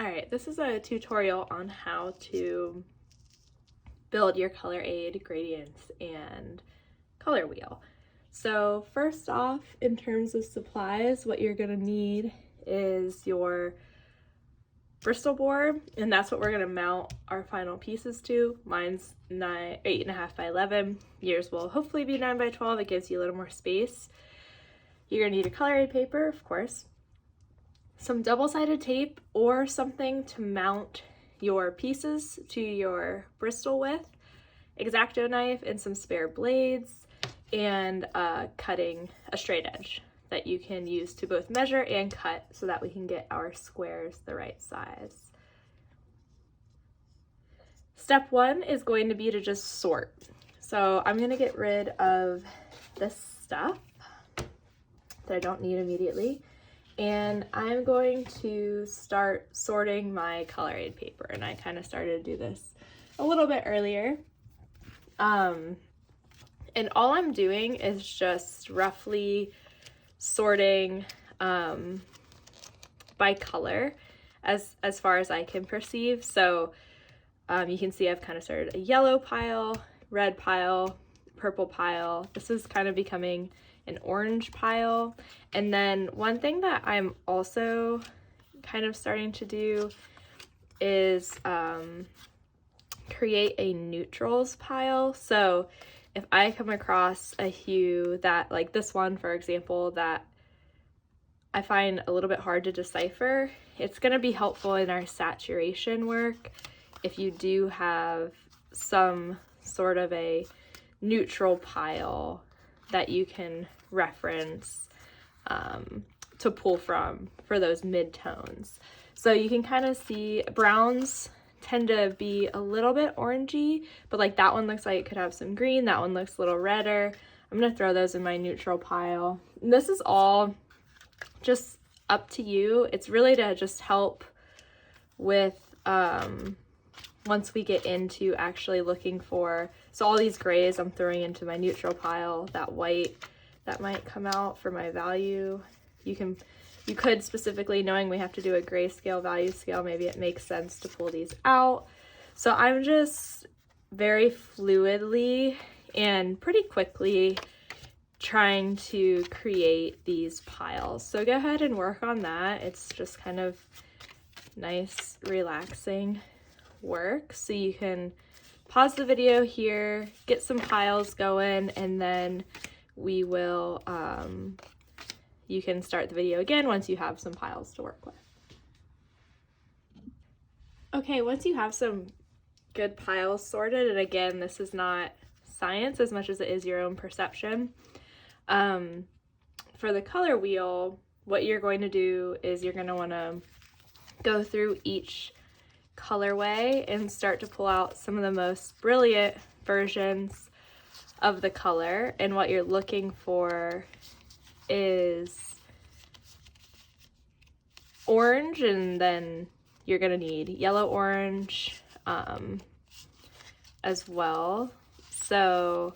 Alright, this is a tutorial on how to build your color aid, gradients, and color wheel. So first off, in terms of supplies, what you're going to need is your Bristol board, and that's what we're going to mount our final pieces to. Mine's 8.5 by 11. Yours will hopefully be 9 by 12. It gives you a little more space. You're going to need a color aid paper, of course, some double-sided tape or something to mount your pieces to your Bristol with, X-Acto knife and some spare blades, and a straight edge that you can use to both measure and cut so that we can get our squares the right size. Step one is going to be to just sort. So I'm going to get rid of this stuff that I don't need immediately. And I'm going to start sorting my color aid paper, and I kind of started to do this a little bit earlier. And all I'm doing is just roughly sorting by color as far as I can perceive. So you can see I've kind of started a yellow pile, red pile, purple pile. This is kind of becoming an orange pile. And then one thing that I'm also kind of starting to do is create a neutrals pile. So if I come across a hue that, like this one for example, that I find a little bit hard to decipher, it's going to be helpful in our saturation work if you do have some sort of a neutral pile that you can reference to pull from for those mid-tones. So you can kind of see browns tend to be a little bit orangey, but like that one looks like it could have some green, that one looks a little redder. I'm gonna throw those in my neutral pile. And this is all just up to you. It's really to just help with once we get into actually looking for, so all these grays I'm throwing into my neutral pile, that white that might come out for my value. You could specifically, knowing we have to do a grayscale value scale, maybe it makes sense to pull these out. So I'm just very fluidly and pretty quickly trying to create these piles. So go ahead and work on that. It's just kind of nice, relaxing work. So you can pause the video here, get some piles going, and then we will you can start the video again once you have some piles to work with. Okay, once you have some good piles sorted, and again, this is not science as much as it is your own perception. For the color wheel, what you're going to do is you're going to want to go through each colorway and start to pull out some of the most brilliant versions of the color. And what you're looking for is orange, and then you're gonna need yellow orange as well. So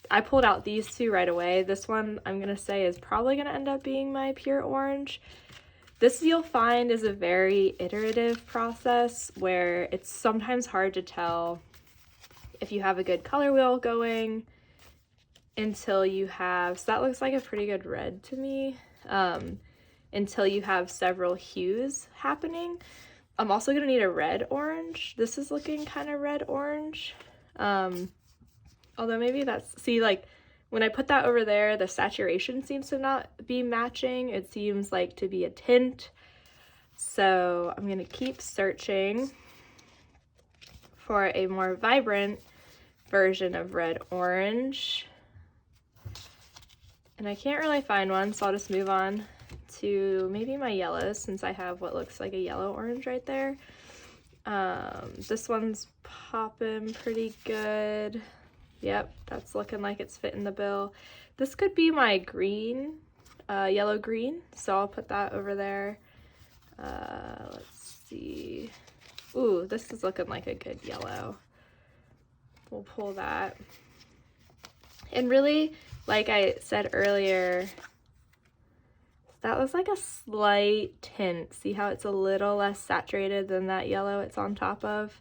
I pulled out these two right away. This one I'm gonna say is probably gonna end up being my pure orange. This you'll find is a very iterative process where it's sometimes hard to tell if you have a good color wheel going until you have, so that looks like a pretty good red to me, until you have several hues happening. I'm also gonna need a red orange. This is looking kind of red orange, although maybe that's, see, like when I put that over there, the saturation seems to not be matching. It seems like to be a tint. So I'm gonna keep searching for a more vibrant version of red orange. And I can't really find one, so I'll just move on to maybe my yellows since I have what looks like a yellow orange right there. This one's popping pretty good. Yep, that's looking like it's fitting the bill. This could be my green, yellow green, so I'll put that over there. Let's see. Ooh, this is looking like a good yellow. We'll pull that. And really, like I said earlier, that was like a slight tint. See how it's a little less saturated than that yellow it's on top of?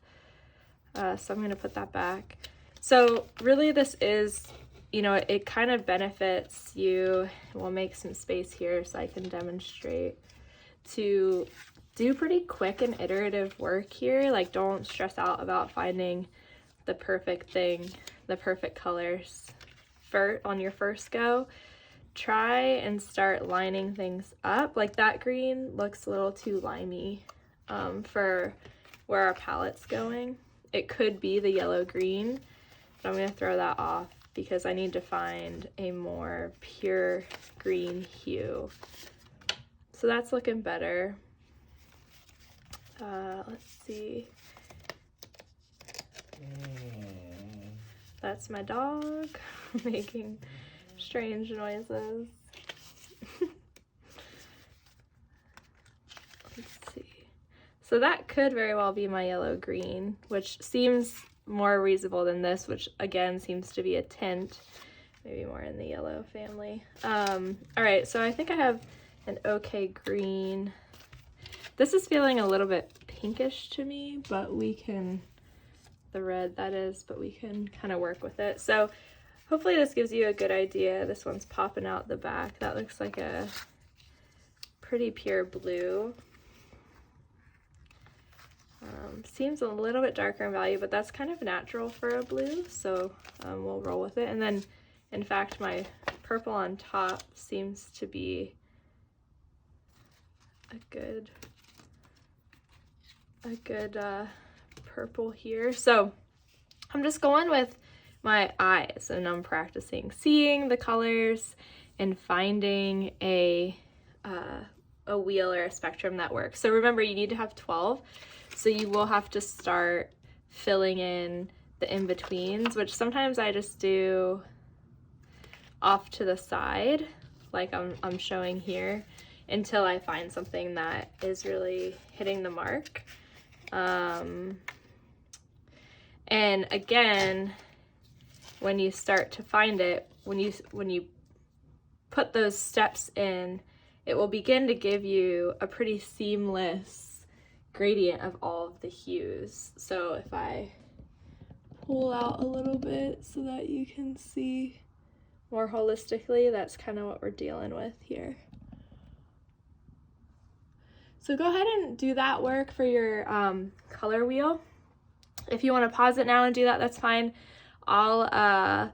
So I'm gonna put that back. So really this is, you know, it kind of benefits you. We'll make some space here so I can demonstrate, to do pretty quick and iterative work here. Like, don't stress out about finding the perfect thing, the perfect colors on your first go. Try and start lining things up. Like that green looks a little too limey for where our palette's going. It could be the yellow green, but I'm gonna throw that off because I need to find a more pure green hue. So that's looking better. Let's see. That's my dog making strange noises. Let's see. So that could very well be my yellow green, which seems more reasonable than this, which again seems to be a tint, maybe more in the yellow family. All right, so I think I have an okay green. This is feeling a little bit pinkish to me, but we can, the red that is, but we can kind of work with it. So hopefully this gives you a good idea. This one's popping out the back. That looks like a pretty pure blue. Seems a little bit darker in value, but that's kind of natural for a blue, so we'll roll with it. And then, in fact, my purple on top seems to be a good purple here. So I'm just going with my eyes, and I'm practicing seeing the colors and finding a wheel or a spectrum that works. So remember, you need to have 12. So you will have to start filling in the in-betweens, which sometimes I just do off to the side, like I'm showing here, until I find something that is really hitting the mark. And again, when you start to find it, when you put those steps in, it will begin to give you a pretty seamless gradient of all of the hues. So if I pull out a little bit so that you can see more holistically, that's kind of what we're dealing with here. So go ahead and do that work for your color wheel. If you want to pause it now and do that, that's fine. I'll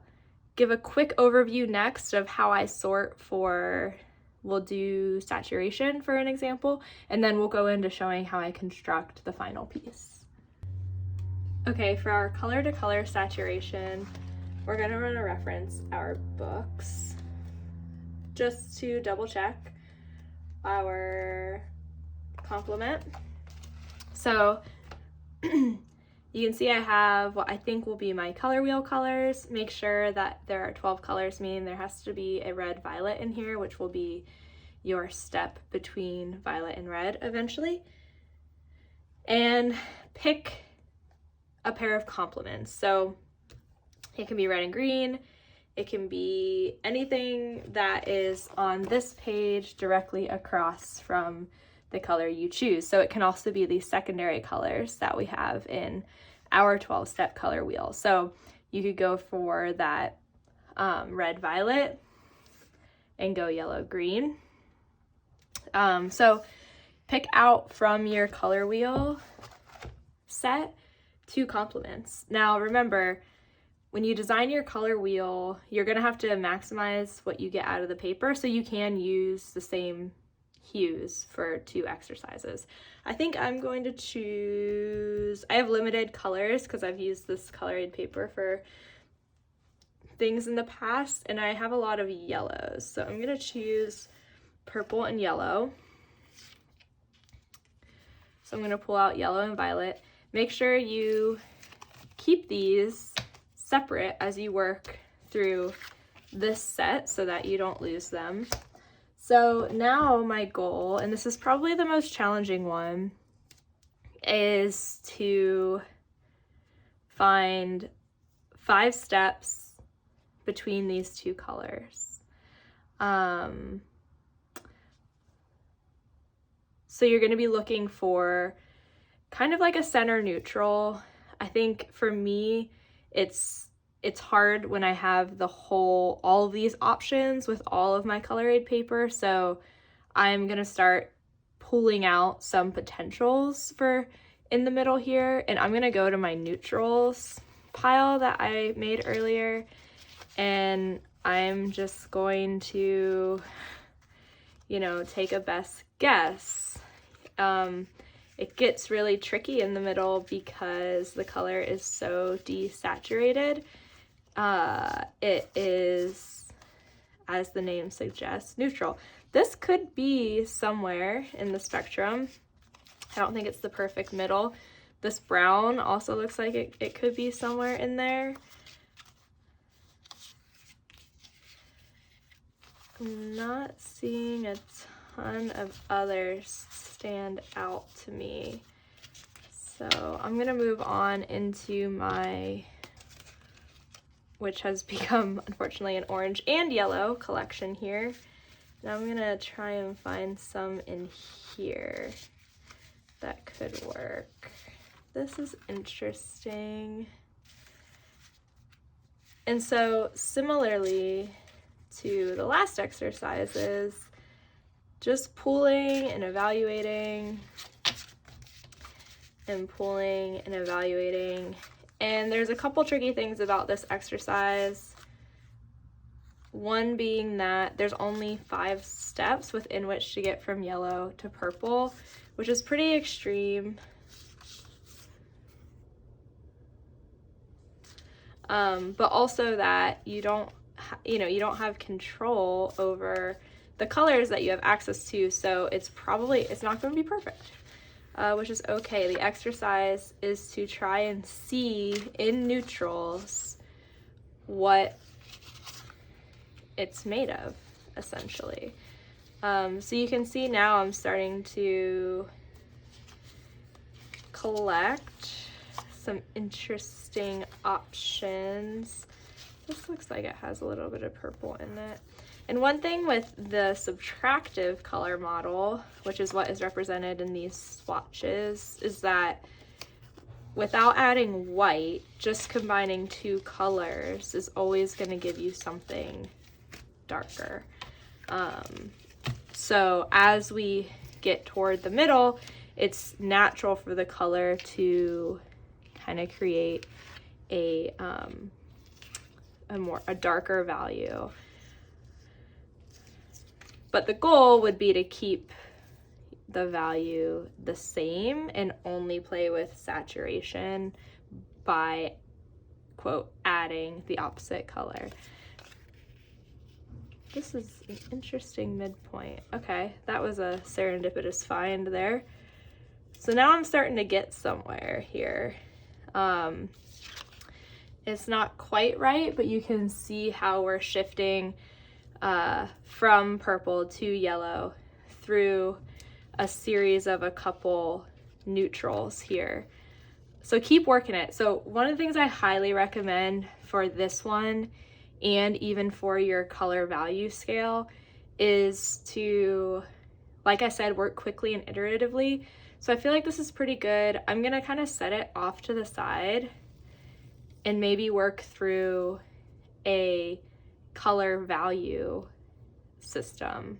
give a quick overview next of how I sort for, we'll do saturation for an example, and then we'll go into showing how I construct the final piece. Okay, for our color to color saturation, we're gonna run a reference our books just to double check our complement. So you can see I have what I think will be my color wheel colors. Make sure that there are 12 colors, meaning there has to be a red violet in here, which will be your step between violet and red eventually. And pick a pair of complements. So it can be red and green. It can be anything that is on this page directly across from the color you choose. So it can also be these secondary colors that we have in our 12-step color wheel. So you could go for that red violet and go yellow green. So pick out from your color wheel set 2 complements. Now remember, when you design your color wheel, you're gonna have to maximize what you get out of the paper, so you can use the same hues for 2 exercises. I think I'm going to choose, I have limited colors because I've used this colored paper for things in the past, and I have a lot of yellows. So I'm gonna choose purple and yellow. So I'm gonna pull out yellow and violet. Make sure you keep these separate as you work through this set so that you don't lose them. So now my goal, and this is probably the most challenging one, is to find 5 steps between these 2 colors. So you're going to be looking for kind of like a center neutral. I think for me, it's hard when I have all of these options with all of my color aid paper. So I'm going to start pulling out some potentials for in the middle here, and I'm going to go to my neutrals pile that I made earlier, and I'm just going to, take a best guess. It gets really tricky in the middle because the color is so desaturated. It is, as the name suggests, neutral. This could be somewhere in the spectrum. I don't think it's the perfect middle. This brown also looks like it could be somewhere in there. I'm not seeing a ton of others stand out to me. So I'm gonna move on into my, which has become, unfortunately, an orange and yellow collection here. And I'm gonna try and find some in here that could work. This is interesting. And so similarly to the last exercises, just pulling and evaluating and pulling and evaluating. And there's a couple tricky things about this exercise. One being that there's only 5 steps within which to get from yellow to purple, which is pretty extreme. But also that you don't have control over the colors that you have access to, so it's not going to be perfect, which is okay. The exercise is to try and see in neutrals what it's made of, essentially. So you can see now I'm starting to collect some interesting options. This looks like it has a little bit of purple in it. And one thing with the subtractive color model, which is what is represented in these swatches, is that without adding white, just combining 2 colors is always going to give you something darker. So as we get toward the middle, it's natural for the color to kind of create a darker value. But the goal would be to keep the value the same and only play with saturation by, quote, adding the opposite color. This is an interesting midpoint. Okay, that was a serendipitous find there. So now I'm starting to get somewhere here. It's not quite right, but you can see how we're shifting from purple to yellow through a series of a couple neutrals here. So keep working it. So one of the things I highly recommend for this one, and even for your color value scale, is to, like I said, work quickly and iteratively. So I feel like this is pretty good. I'm gonna kind of set it off to the side and maybe work through a color value system,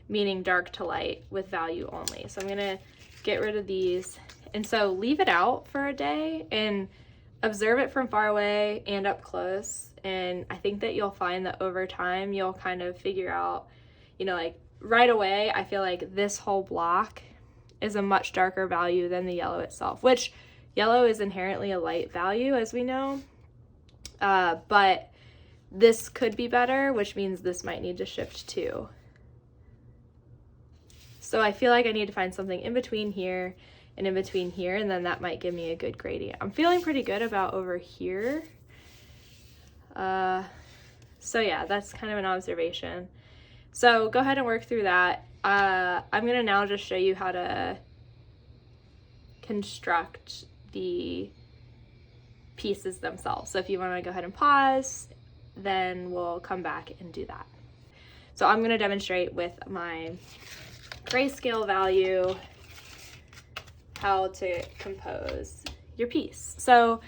meaning dark to light with value only. So I'm gonna get rid of these. And so leave it out for a day and observe it from far away and up close. And I think that you'll find that over time, you'll kind of figure out, like right away, I feel like this whole block is a much darker value than the yellow itself, which yellow is inherently a light value, as we know. But this could be better, which means this might need to shift too. So I feel like I need to find something in between here and in between here, and then that might give me a good gradient. I'm feeling pretty good about over here. So yeah, that's kind of an observation. So go ahead and work through that. I'm gonna now just show you how to construct the pieces themselves. So if you want to go ahead and pause, then we'll come back and do that. So I'm going to demonstrate with my grayscale value how to compose your piece. So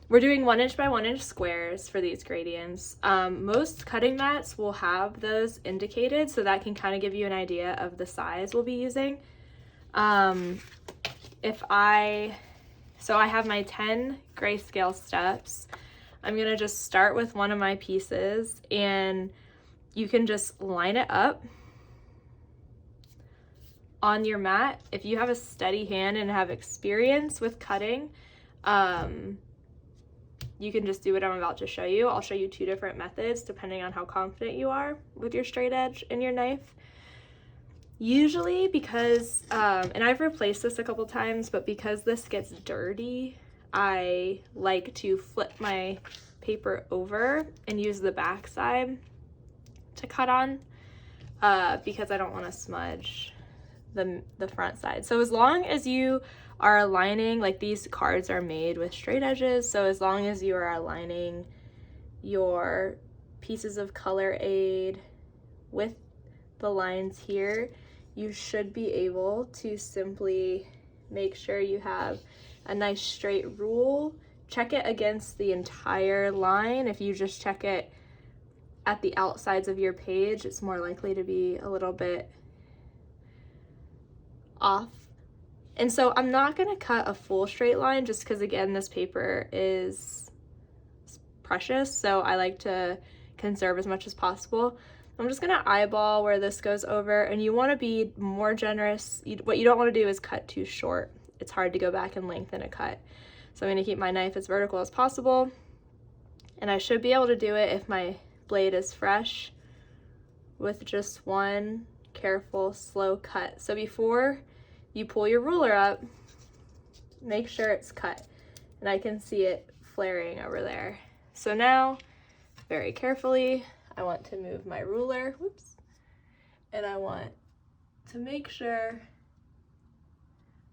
we're doing 1 inch by 1 inch squares for these gradients. Most cutting mats will have those indicated, so that can kind of give you an idea of the size we'll be using. So I have my 10 grayscale steps. I'm gonna just start with one of my pieces, and you can just line it up on your mat. If you have a steady hand and have experience with cutting, you can just do what I'm about to show you. I'll show you 2 different methods depending on how confident you are with your straight edge and your knife. Usually because, and I've replaced this a couple times, but because this gets dirty, I like to flip my paper over and use the back side to cut on, because I don't want to smudge the front side. So as long as you are aligning, like these cards are made with straight edges, so as long as you are aligning your pieces of color aid with the lines here, you should be able to simply make sure you have a nice straight rule. Check it against the entire line. If you just check it at the outsides of your page, it's more likely to be a little bit off. And so I'm not going to cut a full straight line just because, again, this paper is precious, so I like to conserve as much as possible. I'm just going to eyeball where this goes over, and you want to be more generous. What you don't want to do is cut too short. It's hard to go back and lengthen a cut. So I'm going to keep my knife as vertical as possible, and I should be able to do it if my blade is fresh with just one careful, slow cut. So before you pull your ruler up, make sure it's cut, and I can see it flaring over there. So now, very carefully, I want to move my ruler, whoops, and I want to make sure,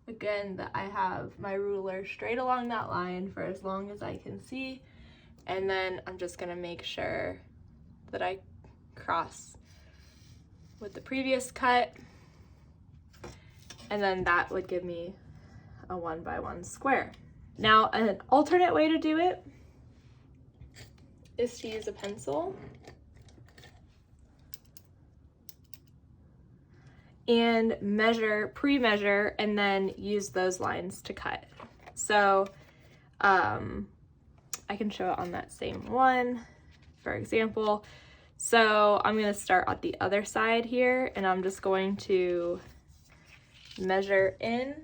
again, that I have my ruler straight along that line for as long as I can see, and then I'm just gonna make sure that I cross with the previous cut, and then that would give me a 1 by 1 square. Now, an alternate way to do it is to use a pencil and pre-measure, and then use those lines to cut. So I can show it on that same one, for example. So I'm going to start at the other side here, and I'm just going to measure in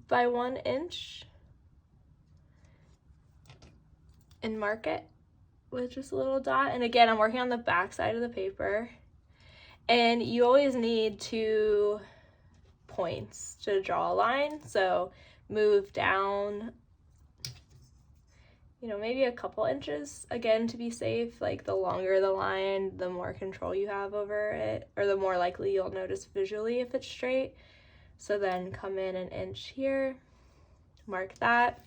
by 1 inch and mark it with just a little dot. And again, I'm working on the back side of the paper, and you always need 2 points to draw a line. So move down, you know, maybe a couple inches, again, to be safe. Like, the longer the line, the more control you have over it, or the more likely you'll notice visually if it's straight. So then come in 1 inch here, mark that.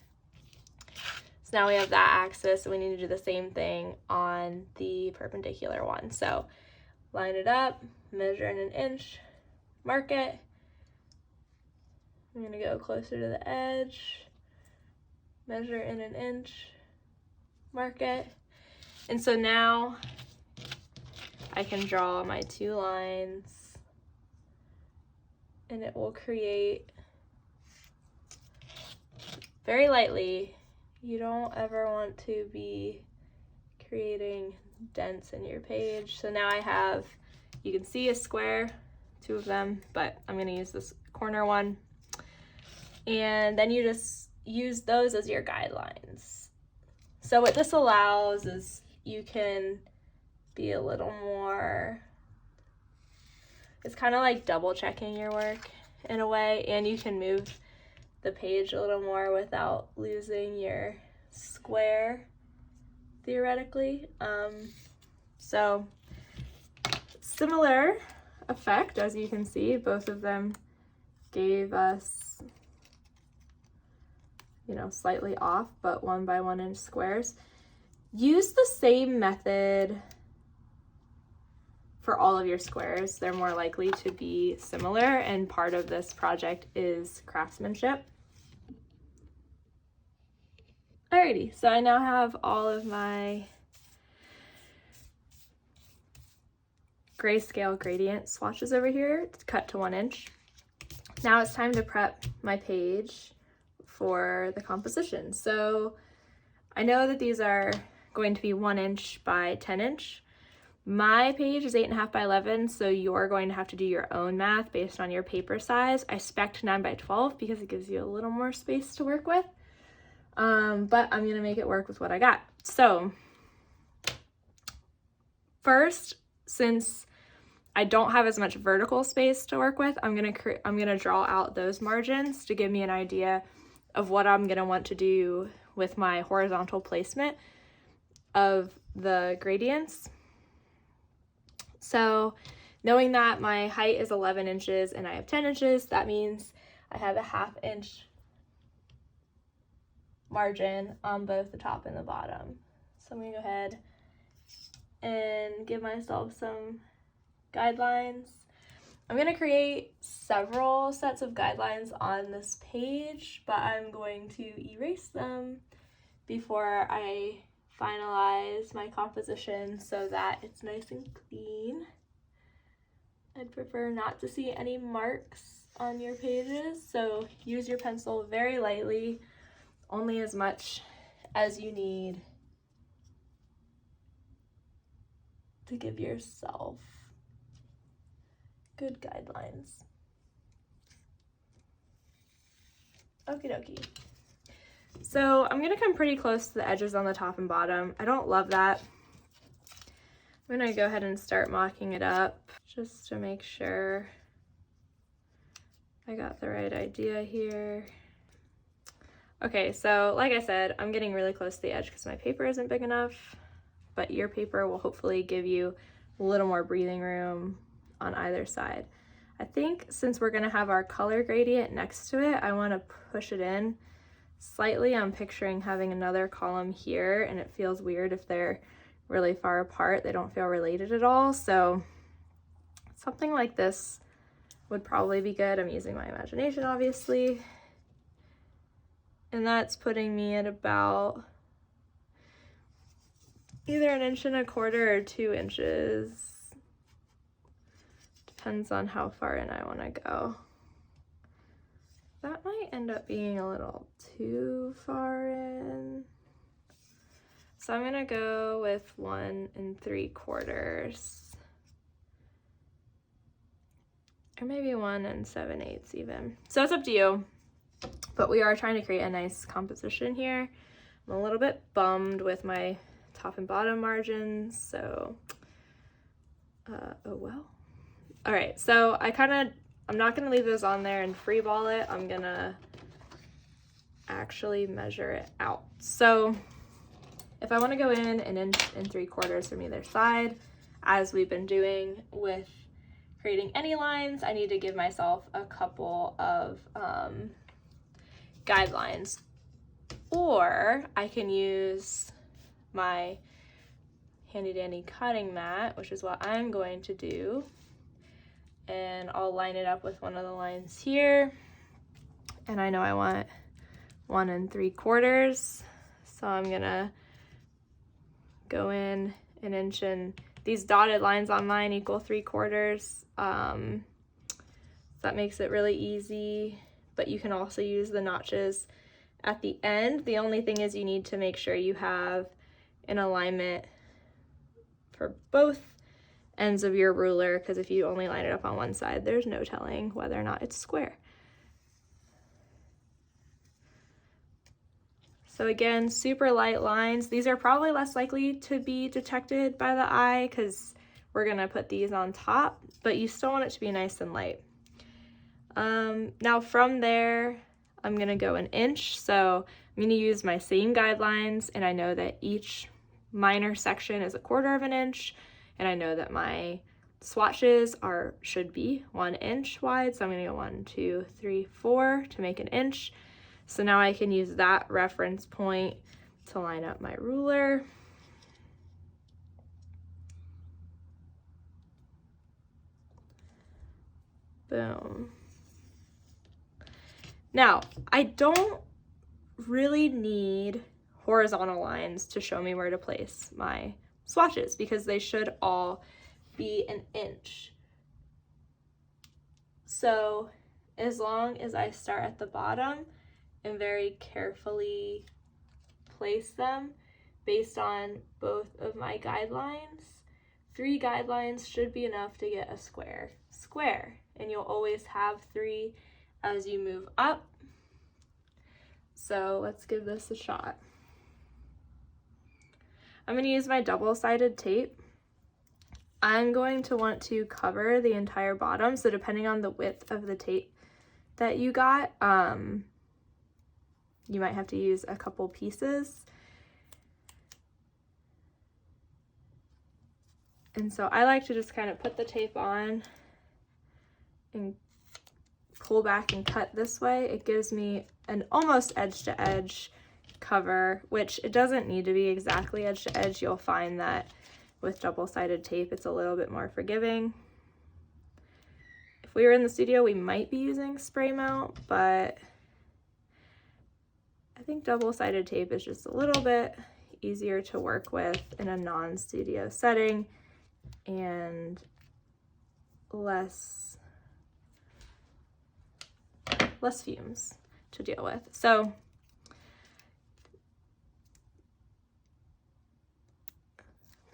So now we have that axis, and we need to do the same thing on the perpendicular one. So line it up, measure in 1 inch, mark it. I'm gonna go closer to the edge, measure in 1 inch, mark it. And so now I can draw my 2 lines, and it will create very lightly. You don't ever want to be creating dents in your page. So now I have, you can see a square, 2 of them, but I'm going to use this corner one. And then you just use those as your guidelines. So what this allows is you can be a little more, it's kind of like double checking your work in a way, and you can move the page a little more without losing your square, theoretically. So similar effect, as you can see, both of them gave us, you know, slightly off, but 1 by 1 inch squares. use the same method for all of your squares. They're more likely to be similar, and part of this project is craftsmanship. Alrighty, so I now have all of my grayscale gradient swatches over here cut to 1 inch. Now it's time to prep my page for the composition. So I know that these are going to be 1 inch by 10 inch. My page is 8.5 by 11, so you're going to have to do your own math based on your paper size. I spec'd 9 by 12 because it gives you a little more space to work with. But I'm gonna make it work with what I got. So first, since I don't have as much vertical space to work with, I'm gonna draw out those margins to give me an idea of what I'm gonna want to do with my horizontal placement of the gradients. So knowing that my height is 11 inches and I have 10 inches, that means I have a 1/2 inch margin on both the top and the bottom. So I'm gonna go ahead and give myself some guidelines. I'm gonna create several sets of guidelines on this page, but I'm going to erase them before I finalize my composition so that it's nice and clean. I'd prefer not to see any marks on your pages, so use your pencil very lightly, only as much as you need to give yourself good guidelines. Okie dokie. So I'm gonna come pretty close to the edges on the top and bottom. I don't love that. I'm gonna go ahead and start mocking it up just to make sure I got the right idea here. Okay, so like I said, I'm getting really close to the edge because my paper isn't big enough, but your paper will hopefully give you a little more breathing room on either side. I think since we're gonna have our color gradient next to it, I wanna push it in slightly. I'm picturing having another column here, and it feels weird if they're really far apart. They don't feel related at all. So something like this would probably be good. I'm using my imagination, obviously. And that's putting me at about either 1.25 inches or 2 inches. Depends on how far in I want to go. That might end up being a little too far in. So I'm gonna go with 1 3/4. Or maybe 1 7/8 even. So it's up to you. But we are trying to create a nice composition here. I'm a little bit bummed with my top and bottom margins, so oh well. All right, so I'm not gonna leave those on there and free ball it. I'm gonna actually measure it out. So if I wanna go in 1 3/4 inches from either side, as we've been doing with creating any lines, I need to give myself a couple of guidelines. Or I can use my handy dandy cutting mat, which is what I'm going to do. And I'll line it up with one of the lines here. And I know I want 1 3/4. So I'm gonna go in 1 inch, and these dotted lines on mine equal 3/4. That makes it really easy, but you can also use the notches at the end. The only thing is you need to make sure you have an alignment for both ends of your ruler, because if you only line it up on one side, there's no telling whether or not it's square. So again, super light lines. These are probably less likely to be detected by the eye because we're gonna put these on top, but you still want it to be nice and light. Now from there, I'm gonna go 1 inch. So I'm gonna use my same guidelines, and I know that each minor section is 1/4 inch, and I know that my swatches should be 1 inch wide. So I'm gonna go 1 2 3 4 to make 1 inch. So now I can use that reference point to line up my ruler. Boom. Now, I don't really need horizontal lines to show me where to place my swatches because they should all be an inch. So as long as I start at the bottom and very carefully place them based on both of my guidelines, 3 guidelines should be enough to get a square. And you'll always have 3 as you move up. So let's give this a shot. I'm going to use my double-sided tape. I'm going to want to cover the entire bottom, so depending on the width of the tape that you got, you might have to use a couple pieces. And so I like to just kind of put the tape on and pull back and cut this way. It gives me an almost edge-to-edge cover, which it doesn't need to be exactly edge-to-edge. You'll find that with double-sided tape, it's a little bit more forgiving. If we were in the studio, we might be using spray mount, but I think double-sided tape is just a little bit easier to work with in a non-studio setting and less fumes to deal with. So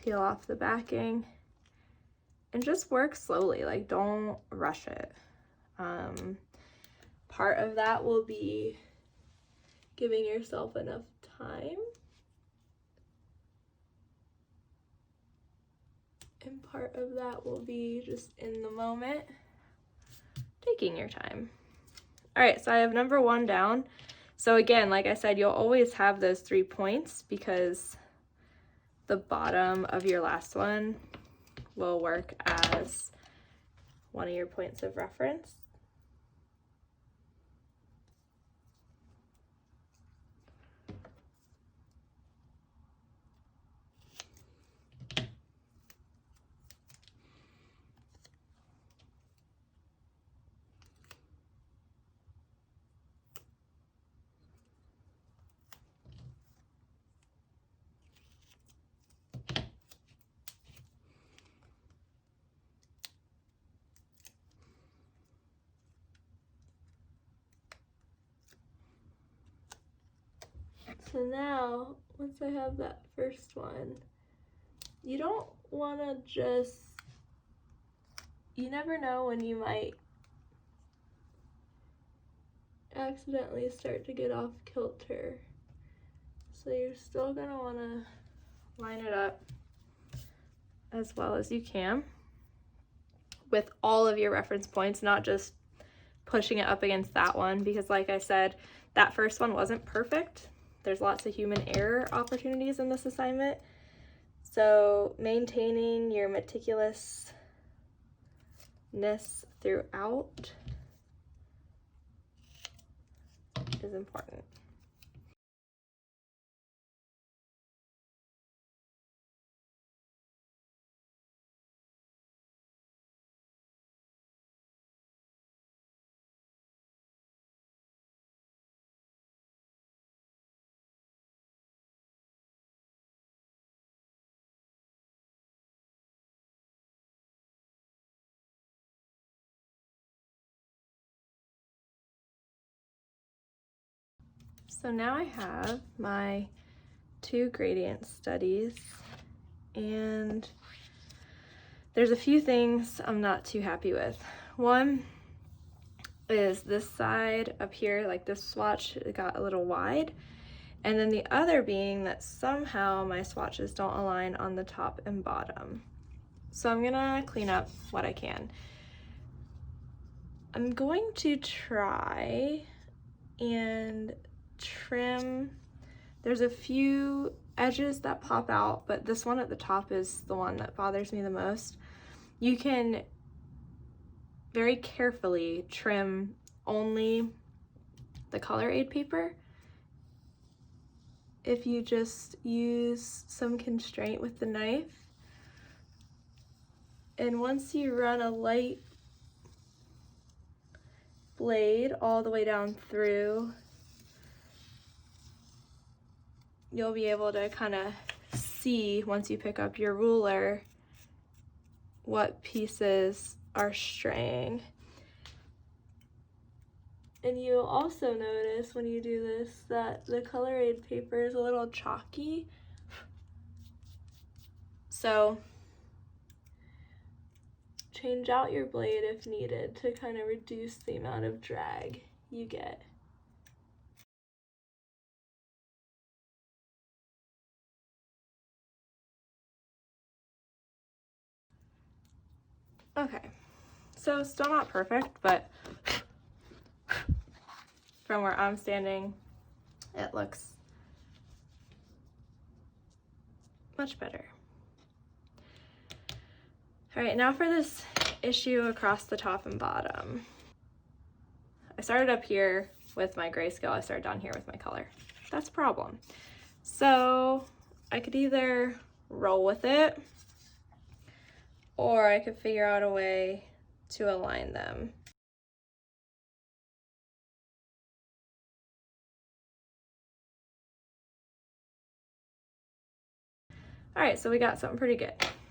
peel off the backing and just work slowly, like don't rush it. Part of that will be giving yourself enough time, and part of that will be just in the moment, taking your time. All right, so I have number 1 down. So again, like I said, you'll always have those 3 points because the bottom of your last one will work as one of your points of reference. So now, once I have that first one, you don't want to just, you never know when you might accidentally start to get off kilter. So you're still going to want to line it up as well as you can with all of your reference points, not just pushing it up against that one, because like I said, that first one wasn't perfect. There's lots of human error opportunities in this assignment. So maintaining your meticulousness throughout is important. So now I have my 2 gradient studies, and there's a few things I'm not too happy with. One is this side up here, like this swatch, it got a little wide. And then the other being that somehow my swatches don't align on the top and bottom. So I'm gonna clean up what I can. I'm going to try and trim. There's a few edges that pop out, but this one at the top is the one that bothers me the most. You can very carefully trim only the color aid paper if you just use some constraint with the knife. And once you run a light blade all the way down through, you'll be able to kind of see, once you pick up your ruler, what pieces are straying. And you'll also notice when you do this that the color aid paper is a little chalky. So change out your blade if needed to kind of reduce the amount of drag you get. Okay, so still not perfect, but from where I'm standing, it looks much better. All right, now for this issue across the top and bottom. I started up here with my grayscale, I started down here with my color. That's a problem. So I could either roll with it, or I could figure out a way to align them. All right, so we got something pretty good.